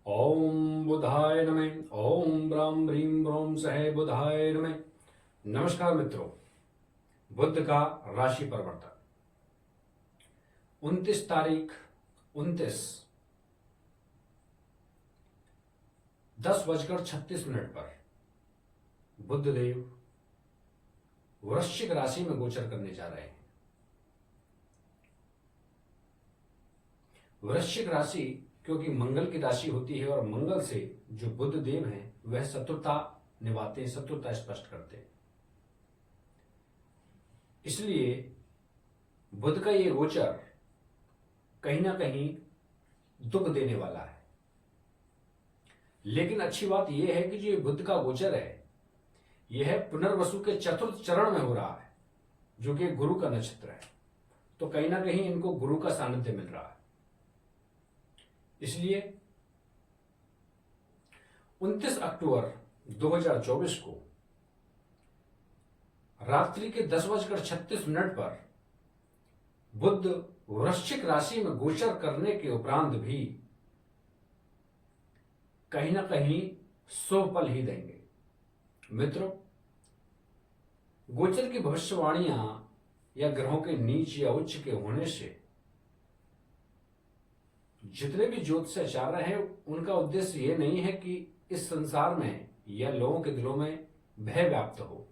ओम बुधाय नमः। ओम Bram brim ब्रोम सहे बुधाय नमः। नमस्कार मित्रों, बुध का राशि परिवर्तन 29 तारीख 29 10:36 पर बुध देव वृश्चिक राशि में गोचर करने जा रहे हैं। वृश्चिक राशि क्योंकि मंगल की राशि होती है और मंगल से जो बुध देव हैं वह शत्रुता निभाते हैं, शत्रुता स्पष्ट करते हैं। इसलिए बुध का ये गोचर कहीं ना कहीं दुख देने वाला है। लेकिन अच्छी बात यह है कि जो ये बुध का गोचर है यह पुनर्वसु के चतुर्थ चरण में हो रहा है, जो कि गुरु का नक्षत्र है। तो कहीं ना कहीं इनको गुरु का सानिध्य मिल रहा है। इसलिए 29 अक्टूबर 2024 को रात्रि के 10:36 पर बुध वृश्चिक राशि में गोचर करने के उपरांत भी कहीं ना कहीं शुभ फल ही देंगे। मित्रों, गोचर की भविष्यवाणियां या ग्रहों के नीच या उच्च के होने से जितने भी ज्योतिषाचार्य हैं उनका उद्देश्य यह नहीं है कि इस संसार में या लोगों के दिलों में भय व्याप्त हो।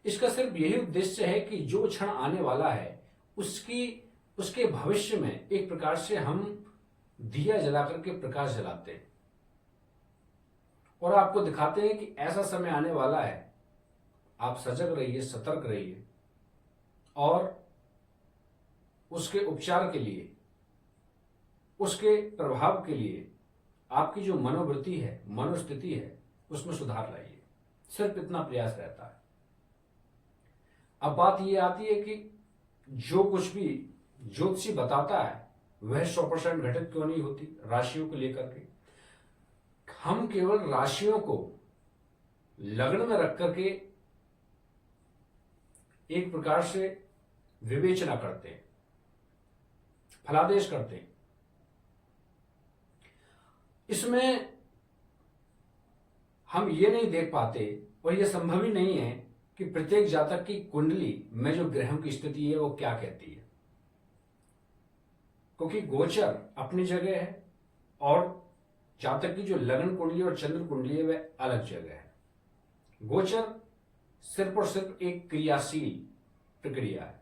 इसका सिर्फ यही उद्देश्य है कि जो क्षण आने वाला है उसके भविष्य में एक प्रकार से हम दिया जलाकर के प्रकाश जलाते हैं और आपको दिखाते हैं कि ऐसा समय आने वाला है, आप सजग रहिए, सतर्क रहिए और उसके उपचार के लिए, उसके प्रभाव के लिए आपकी जो मनोवृत्ति है, मनोस्थिति है, उसमें सुधार लाइए। सिर्फ इतना प्रयास रहता है। अब बात यह आती है कि जो कुछ भी ज्योतिषी बताता है वह 100% घटित क्यों नहीं होती राशियों को लेकर के। हम केवल राशियों को लग्न में रख करके एक प्रकार से विवेचना करते हैं, फलादेश करते हैं। इसमें हम ये नहीं देख पाते और यह संभव ही नहीं है कि प्रत्येक जातक की कुंडली में जो ग्रहों की स्थिति है वो क्या कहती है, क्योंकि गोचर अपनी जगह है और जातक की जो लग्न कुंडली और चंद्र कुंडली है वह अलग जगह है। गोचर सिर्फ और सिर्फ एक क्रियाशील प्रक्रिया है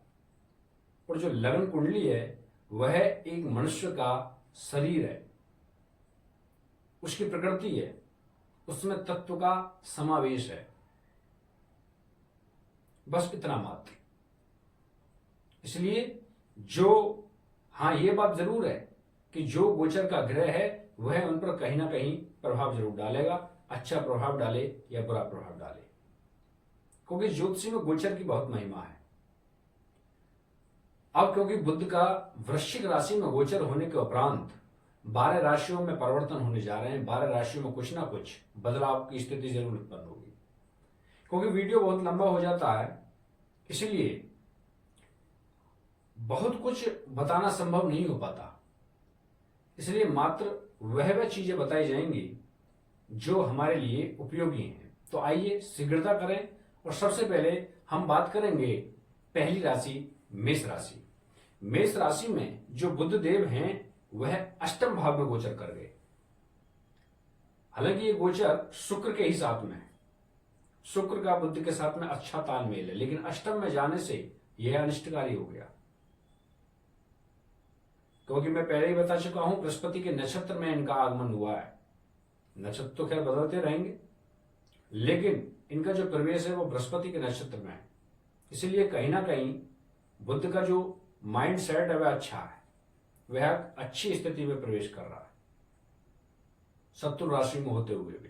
और जो लग्न कुंडली है वह एक मनुष्य का शरीर है, उसकी प्रकृति है, उसमें तत्व का समावेश है, बस इतना मात्र। इसलिए ये बात जरूर है कि जो गोचर का ग्रह है वह उन पर कहीं ना कहीं प्रभाव जरूर डालेगा, अच्छा प्रभाव डाले या बुरा प्रभाव डाले, क्योंकि ज्योतिषी में गोचर की बहुत महिमा है। अब क्योंकि बुध का वृश्चिक राशि में गोचर होने के उपरांत 12 राशियों में परिवर्तन होने जा रहे हैं। 12 राशियों में कुछ ना कुछ बदलाव की स्थिति जरूर उत्पन्न होगी। क्योंकि वीडियो बहुत लंबा हो जाता है, इसलिए बहुत कुछ बताना संभव नहीं हो पाता। इसलिए मात्र वह चीजें बताई जाएंगी जो हमारे लिए उपयोगी हैं। तो आइए शीघ्रता करें और सबसे पहले हम बात करेंगे पहली राशि मेष राशि। मेष राशि में जो बुध देव हैं वह अष्टम भाव में गोचर कर गए। हालांकि ये गोचर शुक्र के ही साथ में है, शुक्र का बुध के साथ में अच्छा तालमेल है, लेकिन अष्टम में जाने से यह अनिष्टकारी हो गया। क्योंकि मैं पहले ही बता चुका हूं बृहस्पति के नक्षत्र में इनका आगमन हुआ है। नक्षत्र तो खैर बदलते रहेंगे, लेकिन इनका जो प्रवेश है वो बृहस्पति के नक्षत्र में है। इसलिए कहीं ना कहीं बुध का जो माइंड सेट है वह अच्छा है, वह अच्छी स्थिति में प्रवेश कर रहा है, शत्रु राशि में होते हुए भी।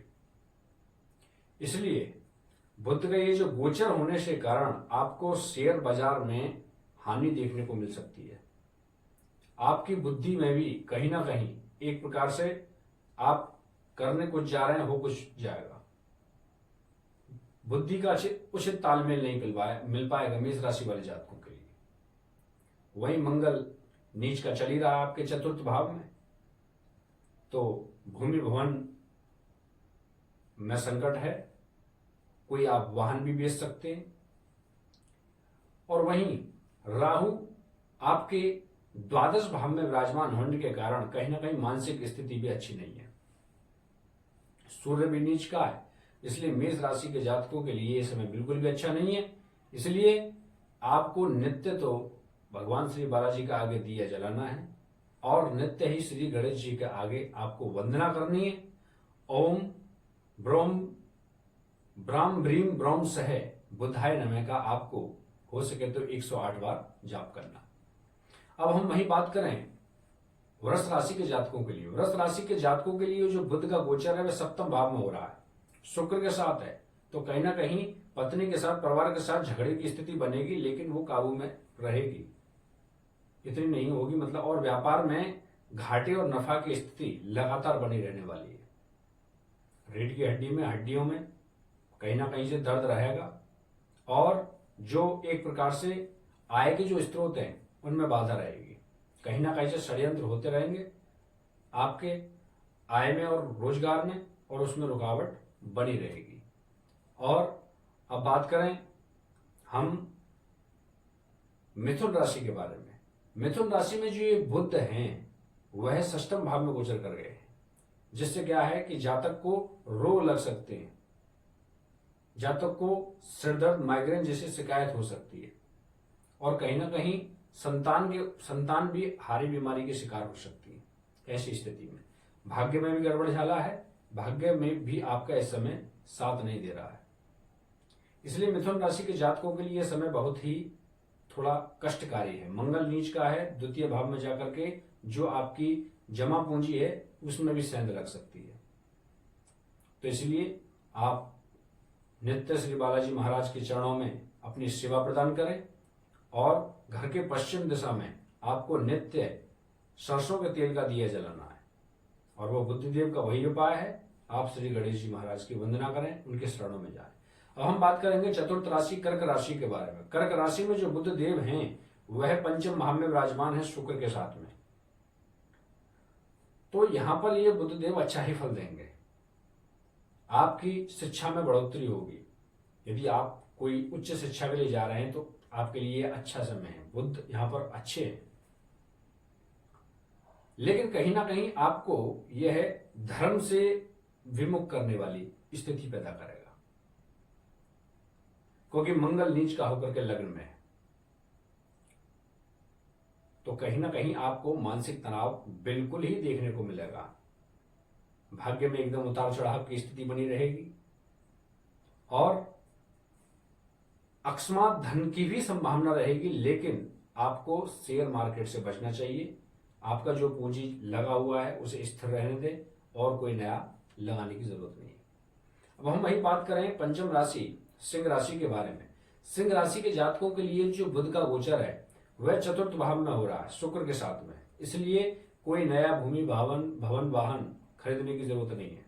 इसलिए बुध का ये जो गोचर होने से कारण आपको शेयर बाजार में हानि देखने को मिल सकती है। आपकी बुद्धि में भी कहीं ना कहीं एक प्रकार से आप करने कुछ जा रहे हैं, हो कुछ जाएगा। बुद्धि का उचित तालमेल नहीं मिल पाएगा मेष राशि वाले जातकों के लिए। वही मंगल नीच का चल ही रहा है आपके चतुर्थ भाव में, तो भूमि भवन में संकट है, कोई आप वाहन भी बेच सकते हैं। और वहीं राहु आपके द्वादश भाव में विराजमान होने के कारण कहीं ना कहीं मानसिक स्थिति भी अच्छी नहीं है। सूर्य भी नीच का है, इसलिए मेष राशि के जातकों के लिए ये समय बिल्कुल भी अच्छा नहीं है। इसलिए आपको नित्य तो भगवान श्री बालाजी का आगे दिया जलाना है और नित्य ही श्री गणेश जी के आगे आपको वंदना करनी है। ओम ब्रोम ब्राम ब्रीम ब्रोम सह बुधाय नमः का आपको हो सके तो 108 बार जाप करना। अब हम वही बात करें वृष राशि के जातकों के लिए। वृष राशि के जातकों के लिए जो बुध का गोचर है वह सप्तम भाव में हो रहा है, शुक्र के साथ है, तो कहीं ना कहीं पत्नी के साथ, परिवार के साथ झगड़े की स्थिति बनेगी, लेकिन वो काबू में रहेगी, इतनी नहीं होगी मतलब। और व्यापार में घाटे और नफा की स्थिति लगातार बनी रहने वाली है। रीढ़ की हड्डी में, हड्डियों में कहीं ना कहीं से दर्द रहेगा और जो एक प्रकार से आय के जो स्रोत हैं उनमें बाधा रहेगी। कहीं ना कहीं से षड्यंत्र होते रहेंगे आपके आय में और रोजगार में, और उसमें रुकावट बनी रहेगी। और अब बात करें हम मिथुन राशि के बारे में। मिथुन राशि में जो ये बुध हैं वह षष्ठम भाव में गोचर कर गए हैं, जिससे क्या है कि जातक को रोग लग सकते हैं, जातक को सिरदर्द, माइग्रेन जैसी शिकायत हो सकती है, और कहीं ना कहीं संतान भी हारी बीमारी के शिकार हो सकती है। ऐसी स्थिति में भाग्य में भी गड़बड़ झाला है, भाग्य में भी आपका इस समय साथ नहीं दे रहा है। इसलिए मिथुन राशि के जातकों के लिए यह समय बहुत ही थोड़ा कष्टकारी है। मंगल नीच का है, द्वितीय भाव में जाकर के जो आपकी जमा पूंजी है उसमें भी सेंध लग सकती है। तो इसलिए आप नित्य श्री बालाजी महाराज के चरणों में अपनी सेवा प्रदान करें और घर के पश्चिम दिशा में आपको नित्य सरसों के तेल का दिया जलाना है, और वो बुद्धदेव का वही उपाय है। आप श्री गणेश जी महाराज की वंदना करें, उनके शरणों में जाएं। अब हम बात करेंगे चतुर्थ राशि कर्क राशि के बारे में। कर्क राशि में जो बुध देव हैं वह पंचम भाव में विराजमान है शुक्र के साथ में, तो यहां पर ये बुध देव अच्छा ही फल देंगे। आपकी शिक्षा में बढ़ोतरी होगी। यदि आप कोई उच्च शिक्षा के लिए जा रहे हैं तो आपके लिए अच्छा समय है, बुध यहां पर अच्छे हैं। लेकिन कहीं ना कहीं आपको यह धर्म से विमुख करने वाली स्थिति पैदा करेगा, क्योंकि मंगल नीच का होकर के लग्न में है। तो कहीं ना कहीं आपको मानसिक तनाव बिल्कुल ही देखने को मिलेगा। भाग्य में एकदम उतार चढ़ाव की स्थिति बनी रहेगी और अकस्मात धन की भी संभावना रहेगी, लेकिन आपको शेयर मार्केट से बचना चाहिए। आपका जो पूंजी लगा हुआ है उसे स्थिर रहने दें और कोई नया लगाने की जरूरत नहीं। अब हम वही बात करें पंचम राशि सिंह राशि के बारे में। सिंह राशि के जातकों के लिए जो बुध का गोचर है वह चतुर्थ भाव में हो रहा है शुक्र के साथ में, इसलिए कोई नया भूमि भवन वाहन खरीदने की जरूरत नहीं है।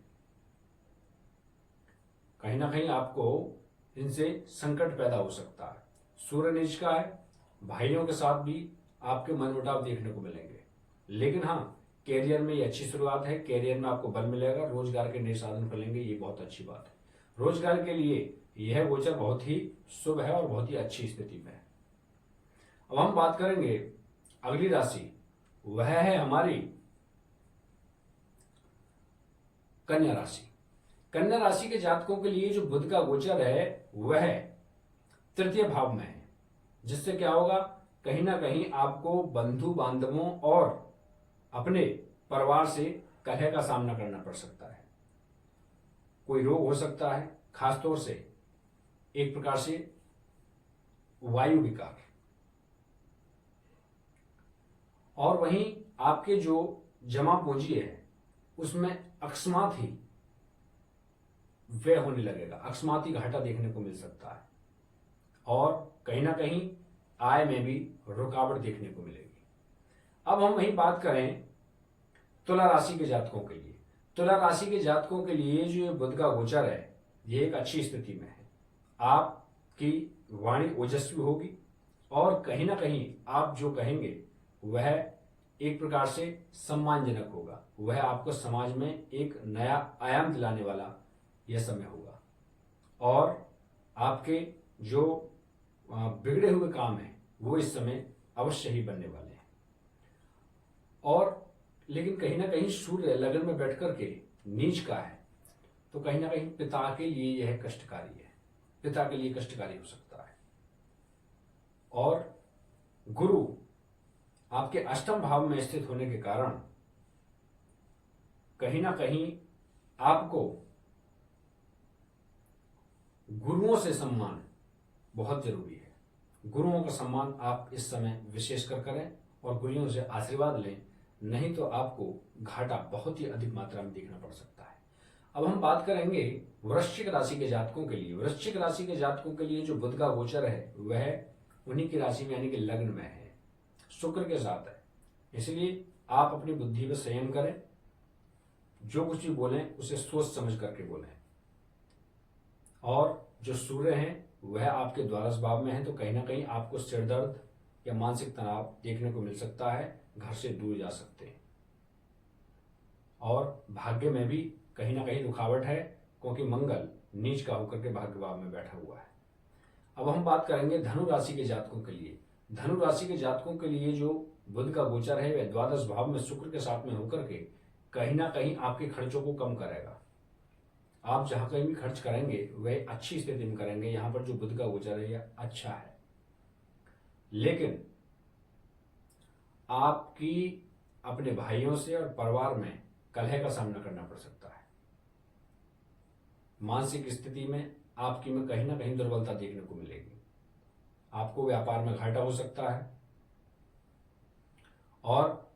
कहीं ना कहीं आपको इनसे संकट पैदा हो सकता है। सूर्य नीच का है, भाइयों के साथ भी आपके मनमुटाव देखने को मिलेंगे, लेकिन हाँ कैरियर में ये अच्छी शुरुआत है। कैरियर में आपको बल मिलेगा, रोजगार के नए साधन खुलेंगे, ये बहुत अच्छी बात है। रोजगार के लिए यह गोचर बहुत ही शुभ है और बहुत ही अच्छी स्थिति में है। अब हम बात करेंगे अगली राशि, वह है हमारी कन्या राशि। कन्या राशि के जातकों के लिए जो बुध का गोचर है वह तृतीय भाव में है, जिससे क्या होगा, कहीं ना कहीं आपको बंधु बांधवों और अपने परिवार से कलह का सामना करना पड़ सकता है। कोई रोग हो सकता है, खासतौर से एक प्रकार से वायु विकार, और वहीं आपके जो जमा पूंजी है उसमें अकस्मात ही व्यय होने लगेगा, अकस्मात ही घाटा देखने को मिल सकता है, और कहीं ना कहीं आय में भी रुकावट देखने को मिलेगी। अब हम वही बात करें तुला राशि के जातकों के लिए। तुला राशि के जातकों के लिए जो ये बुध का गोचर है ये एक अच्छी स्थिति में है। आपकी वाणी ओजस्वी होगी और कहीं ना कहीं आप जो कहेंगे वह एक प्रकार से सम्मानजनक होगा, वह आपको समाज में एक नया आयाम दिलाने वाला यह समय होगा। और आपके जो बिगड़े हुए काम हैं वो इस समय अवश्य ही बनने वाले हैं। और लेकिन कहीं ना कहीं सूर्य लगन में बैठ करके नीच का है, तो कहीं ना कहीं पिता के लिए यह कष्टकारी है, पिता के लिए कष्टकारी हो सकता है। और गुरु आपके अष्टम भाव में स्थित होने के कारण कहीं ना कहीं आपको गुरुओं से सम्मान बहुत जरूरी है। गुरुओं का सम्मान आप इस समय विशेष कर करें और गुरुओं से आशीर्वाद लें, नहीं तो आपको घाटा बहुत ही अधिक मात्रा में देखना पड़ सकता है। अब हम बात करेंगे वृश्चिक राशि के जातकों के लिए। वृश्चिक राशि के जातकों के लिए जो बुध का गोचर है वह उन्हीं की राशि में यानी कि लग्न में है, शुक्र के साथ है। इसलिए आप अपनी बुद्धि पर संयम करें, जो कुछ भी बोलें उसे सोच समझ करके बोलें। और जो सूर्य हैं वह आपके द्वादश भाव में है, तो कहीं ना कहीं आपको सिर दर्द या मानसिक तनाव देखने को मिल सकता है, घर से दूर जा सकते हैं। और भाग्य में भी कहीं ना कहीं रुकावट है, क्योंकि मंगल नीच का होकर के भाग्य भाव में बैठा हुआ है। अब हम बात करेंगे धनु राशि के जातकों के लिए। धनु राशि के जातकों के लिए जो बुध का गोचर है वह द्वादश भाव में शुक्र के साथ में होकर के कहीं ना कहीं आपके खर्चों को कम करेगा। आप जहां कहीं भी खर्च करेंगे वह अच्छी स्थिति में करेंगे। यहां पर जो बुध का गोचर है यह अच्छा है, लेकिन आपकी अपने भाइयों से और परिवार में कलह का सामना करना पड़ सकता है। मानसिक स्थिति में आपकी में कहीं ना कहीं दुर्बलता देखने को मिलेगी। आपको व्यापार में घाटा हो सकता है और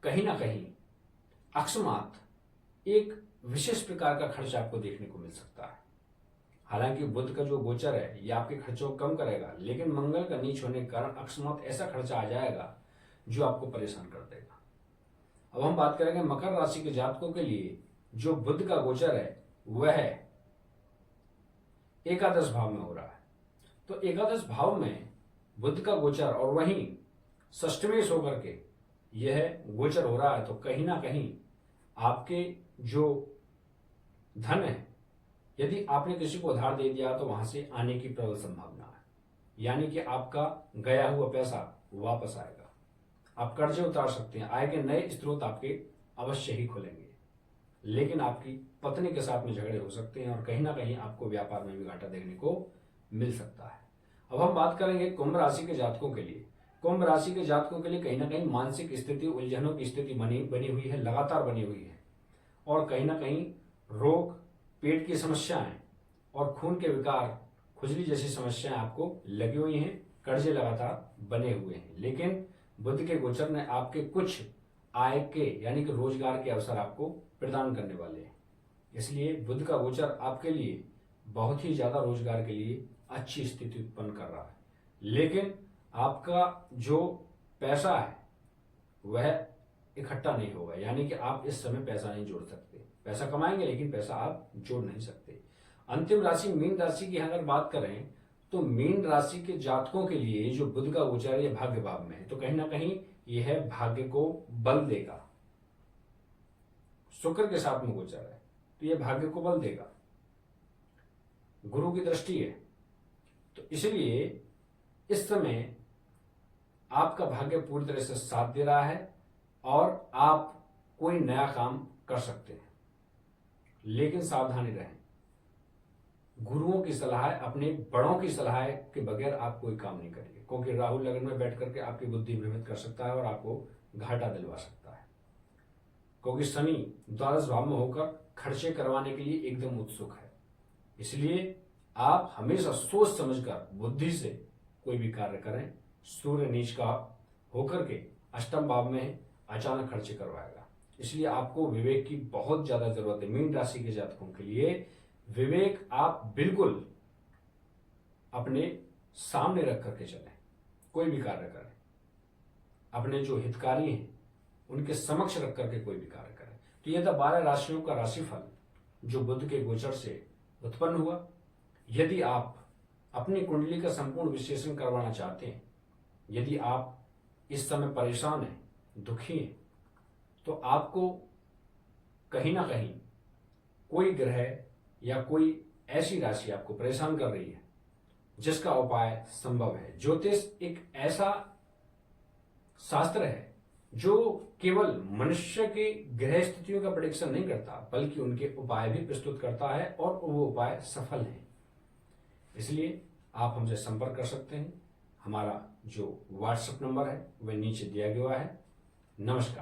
कहीं ना कहीं अकस्मात एक विशेष प्रकार का खर्च आपको देखने को मिल सकता है। हालांकि बुध का जो गोचर है यह आपके खर्चों को कम करेगा, लेकिन मंगल का नीच होने के कारण अकस्मात ऐसा खर्चा आ जाएगा जो आपको परेशान कर देगा। अब हम बात करेंगे मकर राशि के जातकों के लिए जो बुध का गोचर है वह एकादश भाव में हो रहा है। तो एकादश भाव में बुध का गोचर और वहीं षष्ठमेश होकर के यह गोचर हो रहा है, तो कहीं ना कहीं आपके जो धन है, यदि आपने किसी को उधार दे दिया तो वहां से आने की प्रबल संभावना है, यानी कि आपका गया हुआ पैसा वापस आएगा। आप कर्जे उतार सकते हैं, आय के नए स्रोत आपके अवश्य ही खुलेंगे। लेकिन आपकी पत्नी के साथ में झगड़े हो सकते हैं और कहीं ना कहीं आपको व्यापार में भी घाटा देखने को मिल सकता है। अब हम बात करेंगे कुंभ राशि के जातकों के लिए। कुंभ राशि के जातकों के लिए कहीं ना कहीं मानसिक स्थिति, उलझनों की स्थिति बनी हुई है, लगातार बनी हुई है। और कहीं ना कहीं रोग, पेट की समस्याएं और खून के विकार, खुजली जैसी समस्याएं आपको लगी हुई हैं। कर्जे लगातार बने हुए हैं, लेकिन बुध के गोचर ने आपके कुछ आय के यानी कि रोजगार के अवसर आपको प्रदान करने वाले हैं। इसलिए बुध का गोचर आपके लिए बहुत ही ज्यादा रोजगार के लिए अच्छी स्थिति उत्पन्न कर रहा है। लेकिन आपका जो पैसा है वह इकट्ठा नहीं होगा, यानी कि आप इस समय पैसा नहीं जोड़ सकते। पैसा कमाएंगे लेकिन पैसा आप जोड़ नहीं सकते। अंतिम राशि मीन राशि की अगर बात करें तो मीन राशि के जातकों के लिए जो बुध का गोचर है भाग्य भाव में है, तो कहीं ना कहीं यह भाग्य को बल देगा। शुक्र के साथ में गोचर है तो यह भाग्य को बल देगा, गुरु की दृष्टि है। तो इसलिए इस समय आपका भाग्य पूरी तरह से साथ दे रहा है और आप कोई नया काम कर सकते हैं, लेकिन सावधानी रहें। गुरुओं की सलाह, अपने बड़ों की सलाह के बगैर आप कोई काम नहीं करिए, क्योंकि राहु लगन में बैठ करके आपकी बुद्धि भ्रमित कर सकता है और आपको घाटा दिलवा सकता है। क्योंकि शनि द्वादश भाव में होकर खर्चे करवाने के लिए एकदम उत्सुक है। इसलिए आप हमेशा सोच समझकर बुद्धि से कोई भी कार्य करें। सूर्य नीच का होकर के अष्टम भाव में अचानक खर्चे करवाएगा, इसलिए आपको विवेक की बहुत ज्यादा जरूरत है। मीन राशि के जातकों के लिए विवेक आप बिल्कुल अपने सामने रख करके चलें। कोई भी कार्य करें, अपने जो हितकारी हैं उनके समक्ष रख करके कोई भी कार्य करें। तो यह था 12 राशियों का राशिफल जो बुध के गोचर से उत्पन्न हुआ। यदि आप अपनी कुंडली का संपूर्ण विश्लेषण करवाना चाहते हैं, यदि आप इस समय परेशान हैं दुखी हैं, तो आपको कहीं ना कहीं कोई ग्रह या कोई ऐसी राशि आपको परेशान कर रही है जिसका उपाय संभव है। ज्योतिष एक ऐसा शास्त्र है जो केवल मनुष्य के ग्रह स्थितियों का प्रेडिक्शन नहीं करता, बल्कि उनके उपाय भी प्रस्तुत करता है और वो उपाय सफल हैं। इसलिए आप हमसे संपर्क कर सकते हैं। हमारा जो व्हाट्सएप नंबर है वह नीचे दिया गया है। नमस्कार।